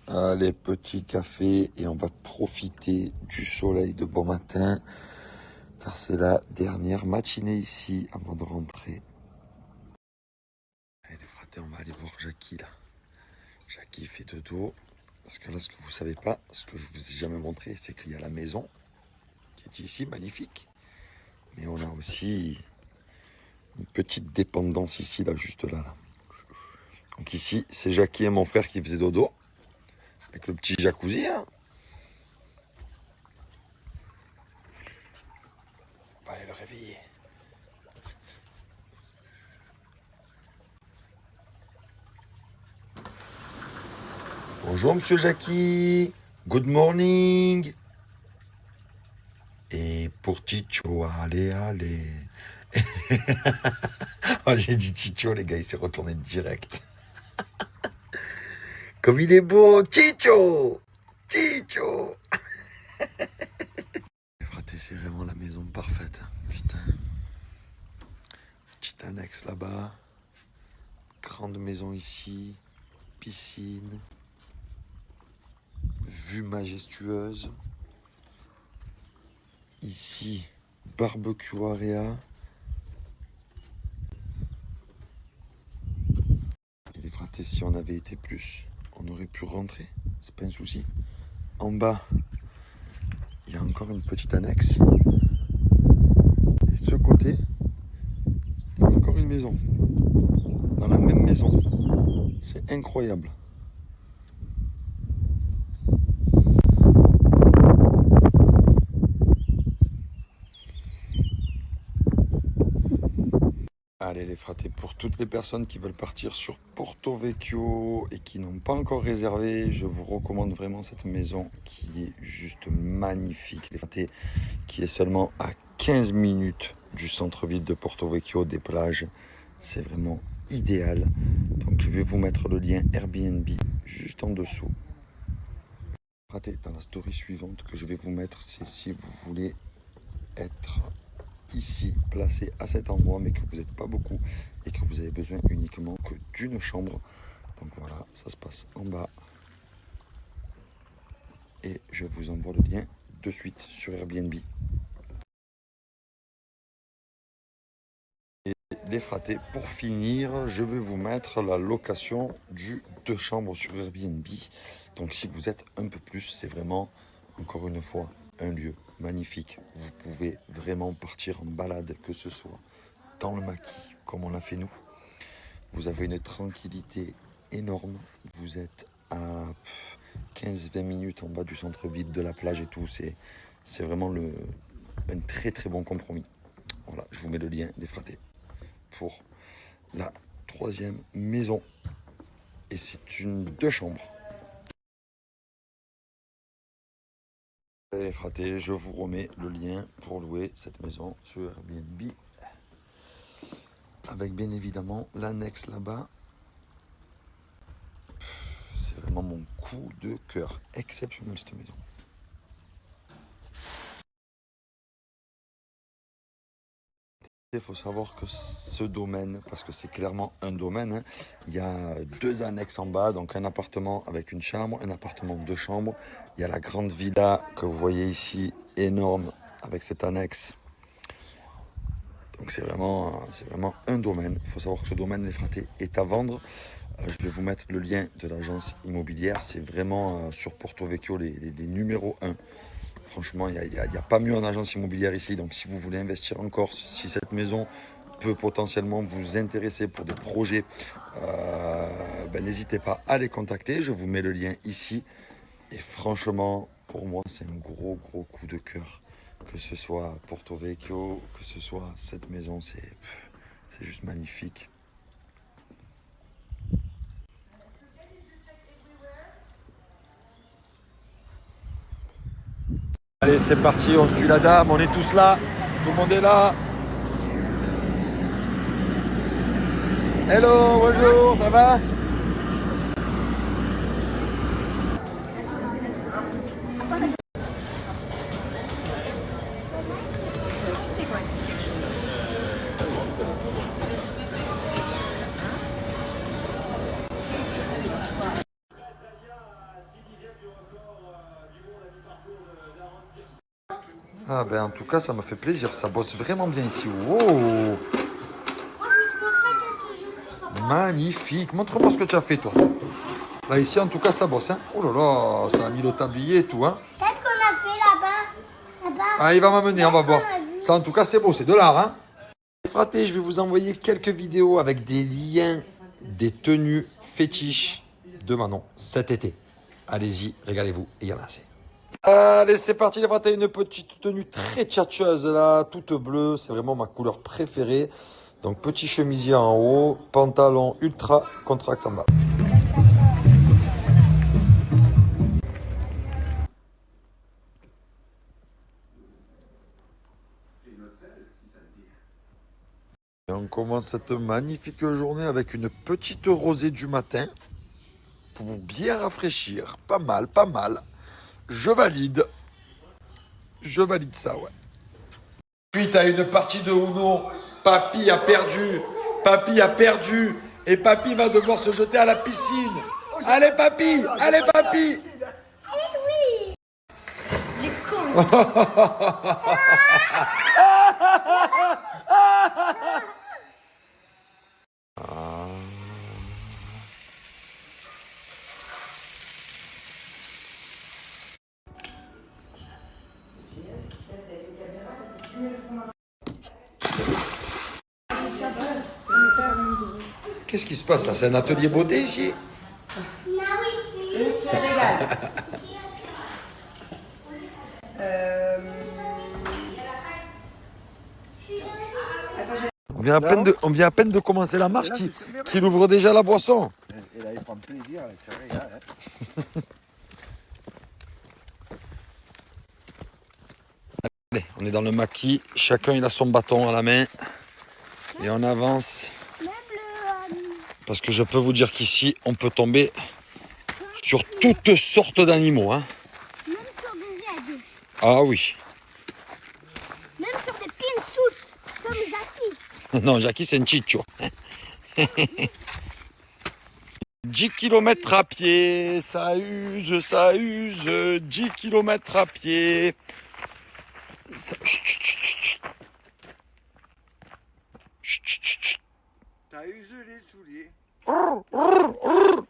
Allez, petit café et on va profiter du soleil de bon matin car c'est la dernière matinée ici avant de rentrer. Allez les fratés, on va aller voir Jackie là. Jackie fait dodo parce que là ce que vous savez pas, ce que je vous ai jamais montré, c'est qu'il y a la maison qui est ici, magnifique. Mais on a aussi une petite dépendance ici, là, juste là. Donc ici, c'est Jackie et mon frère qui faisaient dodo avec le petit jacuzzi, hein. On va aller le réveiller. Bonjour Monsieur Jackie, good morning. Et pour Chicho, allez, allez. Oh, j'ai dit Chicho, les gars, il s'est retourné direct. Comme il est beau, Chicho, Chicho. Fraté, c'est vraiment la maison parfaite, putain. Petite annexe là-bas, grande maison ici, piscine, vue majestueuse. Ici, barbecue area. Et les fratés, si on avait été plus, on aurait pu rentrer, c'est pas un souci. En bas, il y a encore une petite annexe. Et de ce côté, il y a encore une maison. Dans la même maison. C'est incroyable. Allez les fratés, pour toutes les personnes qui veulent partir sur Porto Vecchio et qui n'ont pas encore réservé, je vous recommande vraiment cette maison qui est juste magnifique. Les fratés, qui est seulement à 15 minutes du centre-ville de Porto Vecchio, des plages. C'est vraiment idéal. Donc je vais vous mettre le lien Airbnb juste en dessous. Fratés, dans la story suivante que je vais vous mettre, c'est si vous voulez être ici, placé à cet endroit, mais que vous n'êtes pas beaucoup et que vous avez besoin uniquement que d'une chambre. Donc voilà, ça se passe en bas. Et je vous envoie le lien de suite sur Airbnb. Et les fratés, pour finir, je vais vous mettre la location du 2 chambres sur Airbnb. Donc si vous êtes un peu plus, c'est vraiment, encore une fois, un lieu magnifique. Vous pouvez vraiment partir en balade, que ce soit dans le maquis, comme on l'a fait nous. Vous avez une tranquillité énorme. Vous êtes à 15-20 minutes en bas du centre-ville, de la plage et tout. C'est vraiment un très très bon compromis. Voilà, je vous mets le lien, les fratés, pour la 3e maison. Et c'est une 2 chambres. Les fratés, je vous remets le lien pour louer cette maison sur Airbnb. Avec bien évidemment l'annexe là-bas. C'est vraiment mon coup de cœur. Exceptionnel cette maison. Il faut savoir que ce domaine, parce que c'est clairement un domaine, hein, il y a 2 annexes en bas, donc un appartement avec une chambre, un appartement 2 chambres. Il y a la grande villa que vous voyez ici, énorme, avec cette annexe. Donc c'est vraiment un domaine. Il faut savoir que ce domaine, les fratés, est à vendre. Je vais vous mettre le lien de l'agence immobilière. C'est vraiment sur Porto Vecchio les numéros 1. Franchement, il n'y a pas mieux en agence immobilière ici. Donc si vous voulez investir en Corse, si cette maison peut potentiellement vous intéresser pour des projets, n'hésitez pas à les contacter. Je vous mets le lien ici. Et franchement, pour moi, c'est un gros coup de cœur. Que ce soit Porto Vecchio, que ce soit cette maison, c'est juste magnifique. Allez, c'est parti, on suit la dame, on est tous là, tout le monde est là. Hello, bonjour, ça va? Ah ben en tout cas, ça me fait plaisir. Ça bosse vraiment bien ici. Wow! Moi, je vais te montrer qu'est-ce que je fais. Magnifique. Montre-moi ce que tu as fait, toi. Là, ici, en tout cas, ça bosse. Hein. Oh là là, ça a mis le tablier et tout. Hein. Peut-être qu'on a fait là-bas. Là-bas. Ah, il va m'amener, on va voir. Peut-être qu'on a vu. Ça, en tout cas, c'est beau, c'est de l'art. Hein. Fraté, je vais vous envoyer quelques vidéos avec des liens, des tenues fétiches de Manon cet été. Allez-y, régalez-vous, et il y en a assez. Allez, c'est parti les fratés, une petite tenue très tchatcheuse là, toute bleue, c'est vraiment ma couleur préférée. Donc petit chemisier en haut, pantalon ultra contract en bas. Et on commence cette magnifique journée avec une petite rosée du matin pour bien rafraîchir. Pas mal, pas mal. Je valide. Je valide ça, ouais. Suite à une partie de Uno, Papy a perdu. Papy a perdu. Et Papy va devoir se jeter à la piscine. Allez, Papy! Allez, Papy! Les cons. Qu'est-ce qui se passe là? C'est un atelier beauté ici? On se régale. On vient à peine de commencer la marche qu'il ouvre déjà la boisson. Et là, il prend plaisir, c'est régal. Hein. Allez, on est dans le maquis, chacun il a son bâton à la main et on avance. Même Parce que je peux vous dire qu'ici, on peut tomber sur toutes sortes d'animaux. Hein. même sur des aigles. Ah oui. Même sur des pinsouts. Comme Jackie. Non, Jackie, c'est un chicho. 10 km à pied, ça use, 10 km à pied. Chut, chut, chut, chut. Chut, chut, chut, chut. T'as usé les souliers. Rrr, rrr, rrr.